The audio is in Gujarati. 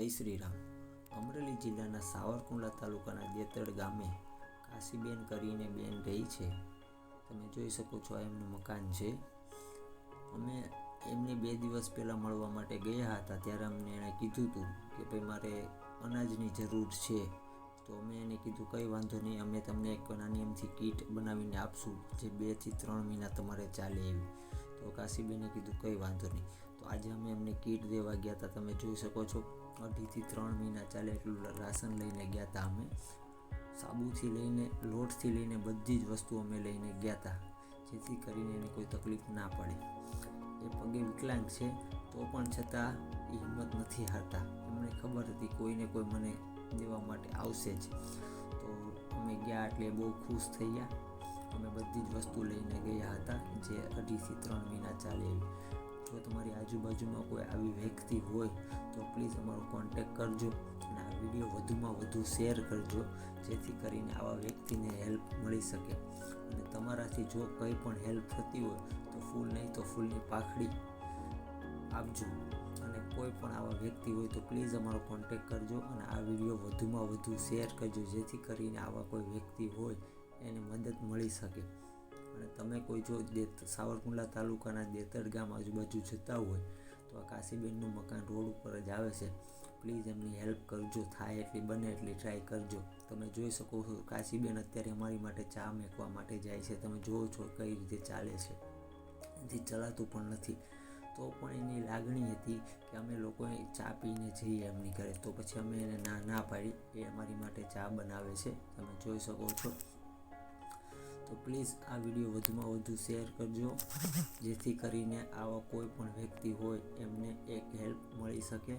જય શ્રી રામ. અમરેલી જિલ્લાના સાવરકુંડલા તાલુકાના દેતડ ગામે કાશીબેન કરીને બેન રહી છે. તમે જોઈ શકો છો આ એમનું મકાન છે. અમે એમને 2 દિવસ પહેલાં મળવા માટે ગયા હતા ત્યારે અમને એણે કીધું હતું કે ભાઈ મારે અનાજની જરૂર છે. તો અમે એને કીધું કંઈ વાંધો નહીં, અમે તમને એક નાની એમથી કીટ બનાવીને આપશું જે 2 થી 3 મહિના તમારે ચાલે એવી. તો કાશીબેને કીધું કંઈ વાંધો નહીં. તો આજે અમે એમને કીટ દેવા ગયા હતા. તમે જોઈ શકો છો 2.5 થી 3 મહિના ચાલે એટલું રાશન લઈને ગયા હતા. અમે સાબુથી લઈને લોટથી લઈને બધી જ વસ્તુ અમે લઈને ગયા હતા, જેથી કરીને એને કોઈ તકલીફ ના પડે. એ પગે વિકલાંગ છે તો પણ છતાં એ હિંમત નથી હારતા. એમને ખબર હતી કોઈને કોઈ મને દેવા માટે આવશે જ. તો અમે ગયા એટલે બહુ ખુશ થઈ ગયા. અમે બધી જ વસ્તુ લઈને ગયા હતા જે 2.5 થી 3 મહિના ચાલે એવી. જો તમારી આજુબાજુમાં કોઈ આવી વ્યક્તિ હોય તો પ્લીઝ અમારો કોન્ટેક કરજો અને આ વિડીયો વધુમાં વધુ શેર કરજો, જેથી કરીને આવા વ્યક્તિને હેલ્પ મળી શકે. અને તમારાથી જો કંઈ પણ હેલ્પ થતી હોય તો ફૂલ નહીં તો ફૂલની પાખડી આપજો. અને કોઈ પણ આવા વ્યક્તિ હોય તો પ્લીઝ અમારો કોન્ટેક કરજો અને આ વિડીયો વધુમાં વધુ શેર કરજો, જેથી કરીને આવા કોઈ વ્યક્તિ હોય એને મદદ મળી શકે. અને તમે કોઈ જો સાવરકુંડલા તાલુકાના દેતડ ગામ આજુબાજુ જતા હોય તો આ કાશીબેનનું મકાન રોડ ઉપર જ આવે છે. પ્લીઝ એમની હેલ્પ કરજો, થાય એટલી બને એટલી ટ્રાય કરજો. તમે જોઈ શકો છો કાશીબેન અત્યારે અમારી માટે ચા મેકવા માટે જાય છે. તમે જુઓ છો કઈ રીતે ચાલે છે, એથી ચલાતું પણ નથી. તો પણ એની લાગણી હતી કે અમે લોકોએ ચા પીને જઈએ એમની ઘરે. તો પછી અમે એને ના પાડી. એ અમારી માટે ચા બનાવે છે, તમે જોઈ શકો છો. તો પ્લીઝ આ વિડીયો વધુમાં વધુ શેર કરજો, જેથી કરીને આવા કોઈ પણ વ્યક્તિ હોય એમને એક હેલ્પ મળી શકે.